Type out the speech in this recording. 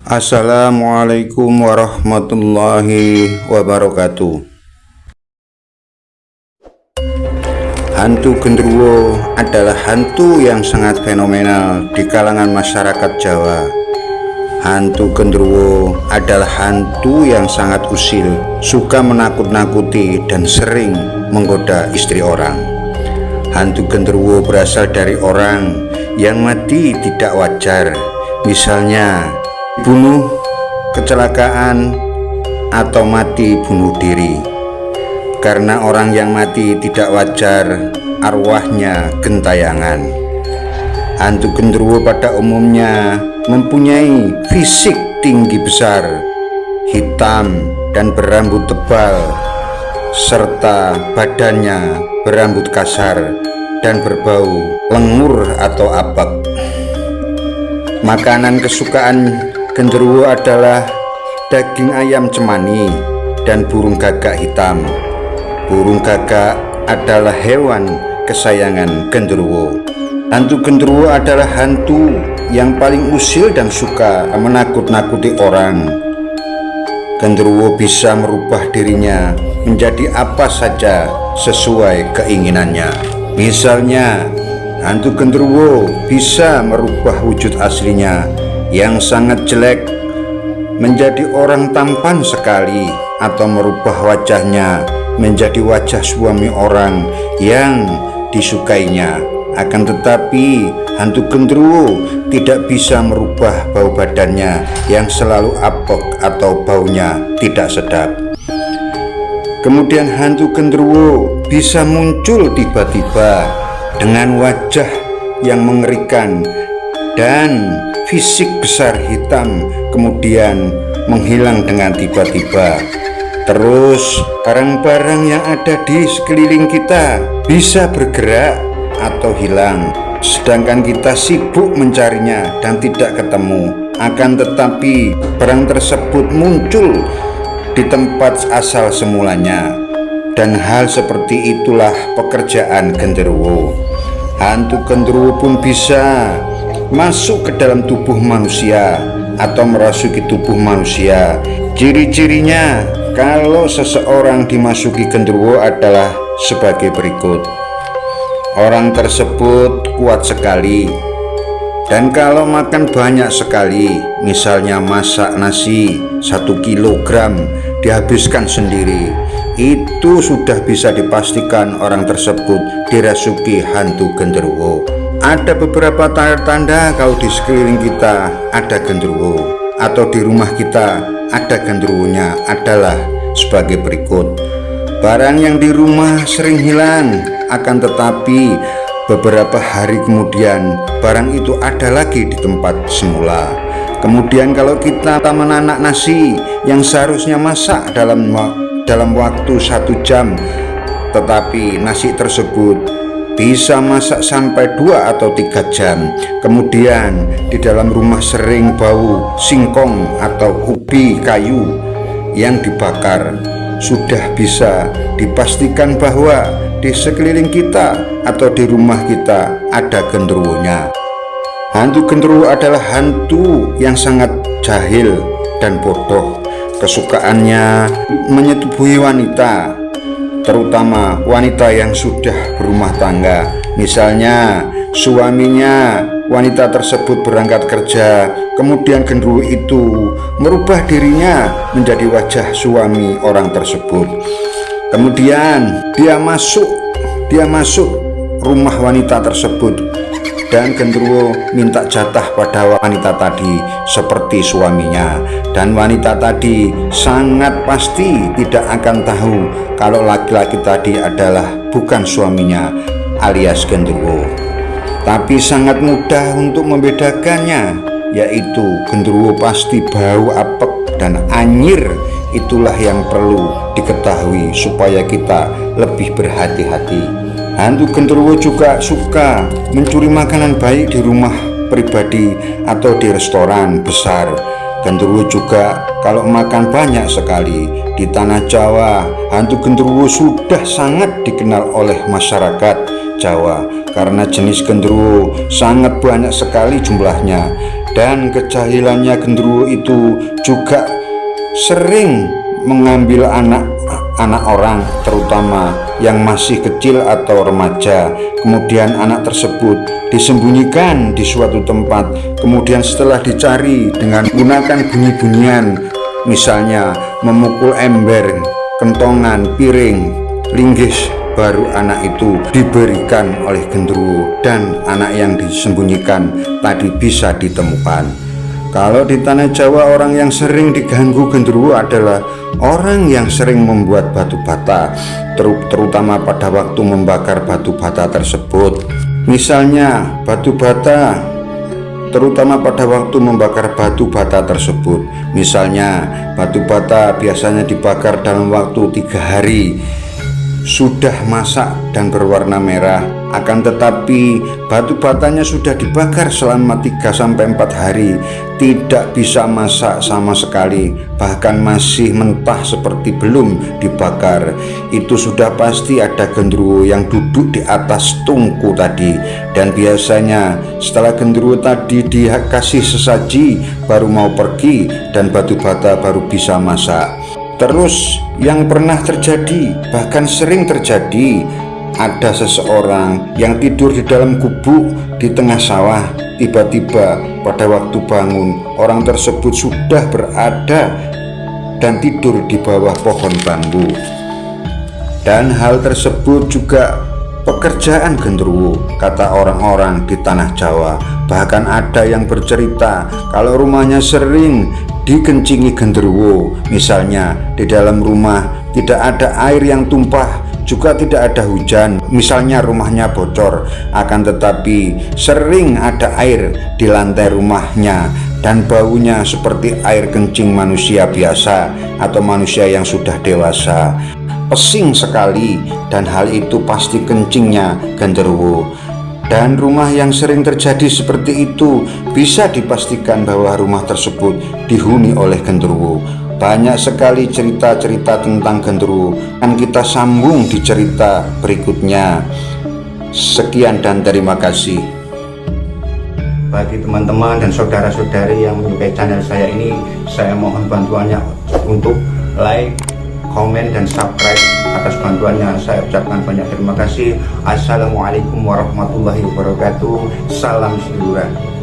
Assalamualaikum warahmatullahi wabarakatuh. Hantu genderuwo adalah hantu yang sangat fenomenal di kalangan masyarakat Jawa. Hantu genderuwo adalah hantu yang sangat usil, suka menakut-nakuti dan sering menggoda istri orang. Hantu genderuwo berasal dari orang yang mati tidak wajar, misalnya bunuh, kecelakaan, atau mati bunuh diri. Karena orang yang mati tidak wajar, arwahnya gentayangan. Hantu genderuwo pada umumnya mempunyai fisik tinggi besar, hitam dan berambut tebal, serta badannya berambut kasar dan berbau lengur atau apek. Makanan kesukaan genderuwo adalah daging ayam cemani dan burung gagak hitam. Burung gagak adalah hewan kesayangan genderuwo. Hantu genderuwo adalah hantu yang paling usil dan suka menakut-nakuti orang. Genderuwo bisa merubah dirinya menjadi apa saja sesuai keinginannya. Misalnya, hantu genderuwo bisa merubah wujud aslinya yang sangat jelek menjadi orang tampan sekali, atau merubah wajahnya menjadi wajah suami orang yang disukainya. Akan tetapi hantu genderuwo tidak bisa merubah bau badannya yang selalu apek atau baunya tidak sedap. Kemudian hantu genderuwo bisa muncul tiba-tiba dengan wajah yang mengerikan dan fisik besar hitam, kemudian menghilang dengan tiba-tiba. Terus barang-barang yang ada di sekeliling kita bisa bergerak atau hilang, sedangkan kita sibuk mencarinya dan tidak ketemu. Akan tetapi barang tersebut muncul di tempat asal semulanya. Dan hal seperti itulah pekerjaan genderuwo. Hantu genderuwo pun bisa masuk ke dalam tubuh manusia atau merasuki tubuh manusia. Ciri-cirinya kalau seseorang dimasuki genderuwo adalah sebagai berikut. Orang tersebut kuat sekali, dan kalau makan banyak sekali, misalnya masak nasi 1 kilogram dihabiskan sendiri, itu sudah bisa dipastikan orang tersebut dirasuki hantu genderuwo. Ada beberapa tanda-tanda kalau di sekeliling kita ada genderuwo atau di rumah kita ada genderuwonya adalah sebagai berikut. Barang yang di rumah sering hilang, akan tetapi beberapa hari kemudian barang itu ada lagi di tempat semula. Kemudian kalau kita menanak nasi yang seharusnya masak dalam waktu 1 jam, tetapi nasi tersebut bisa masak sampai 2 atau 3 jam. Kemudian di dalam rumah sering bau singkong atau ubi kayu yang dibakar, sudah bisa dipastikan bahwa di sekeliling kita atau di rumah kita ada genderuwonya. Hantu genderuwo adalah hantu yang sangat jahil dan bodoh. Kesukaannya menyetubuhi wanita, terutama wanita yang sudah berumah tangga. Misalnya suaminya wanita tersebut berangkat kerja, kemudian genderuwo itu merubah dirinya menjadi wajah suami orang tersebut. Kemudian dia masuk rumah wanita tersebut, dan genderuwo minta jatah pada wanita tadi seperti suaminya. Dan wanita tadi sangat pasti tidak akan tahu kalau laki-laki tadi adalah bukan suaminya alias genderuwo. Tapi sangat mudah untuk membedakannya, yaitu genderuwo pasti bau apek dan anyir. Itulah yang perlu diketahui supaya kita lebih berhati-hati. Hantu genderuwo juga suka mencuri makanan baik di rumah pribadi atau di restoran besar. Genderuwo juga kalau makan banyak sekali. Di tanah Jawa, hantu genderuwo sudah sangat dikenal oleh masyarakat Jawa karena jenis genderuwo sangat banyak sekali jumlahnya. Dan kejahilannya genderuwo itu juga sering mengambil anak-anak orang, terutama yang masih kecil atau remaja. Kemudian anak tersebut disembunyikan di suatu tempat, kemudian setelah dicari dengan menggunakan bunyi-bunyian, misalnya memukul ember, kentongan, piring, linggis, baru anak itu diberikan oleh genderuwo dan anak yang disembunyikan tadi bisa ditemukan. Kalau di tanah Jawa, orang yang sering diganggu genderuwo adalah orang yang sering membuat batu bata, terutama pada waktu membakar batu bata tersebut. Misalnya batu bata, terutama pada waktu membakar batu bata tersebut. Misalnya batu bata biasanya dibakar dalam waktu 3 hari, sudah masak dan berwarna merah. Akan tetapi batu batanya sudah dibakar selama 3-4 hari, tidak bisa masak sama sekali, bahkan masih mentah seperti belum dibakar. Itu sudah pasti ada genderuwo yang duduk di atas tungku tadi. Dan biasanya setelah genderuwo tadi dikasih sesaji baru mau pergi dan batu bata baru bisa masak. Terus yang pernah terjadi, bahkan sering terjadi, ada seseorang yang tidur di dalam gubuk di tengah sawah. Tiba-tiba pada waktu bangun, orang tersebut sudah berada dan tidur di bawah pohon bambu. Dan hal tersebut juga pekerjaan genderuwo, kata orang-orang di tanah Jawa. Bahkan ada yang bercerita kalau rumahnya sering dikencingi genderuwo. Misalnya di dalam rumah tidak ada air yang tumpah, juga tidak ada hujan, misalnya rumahnya bocor, akan tetapi sering ada air di lantai rumahnya dan baunya seperti air kencing manusia biasa atau manusia yang sudah dewasa. Pesing sekali, dan hal itu pasti kencingnya genderuwo. Dan rumah yang sering terjadi seperti itu bisa dipastikan bahwa rumah tersebut dihuni oleh genderuwo. Banyak sekali cerita-cerita tentang genderuwo, akan kita sambung di cerita berikutnya. Sekian dan terima kasih. Bagi teman-teman dan saudara-saudari yang menyukai channel saya ini, saya mohon bantuannya untuk like, komen, dan subscribe. Atas bantuannya saya ucapkan banyak terima kasih. Assalamualaikum warahmatullahi wabarakatuh. Salam seduluran.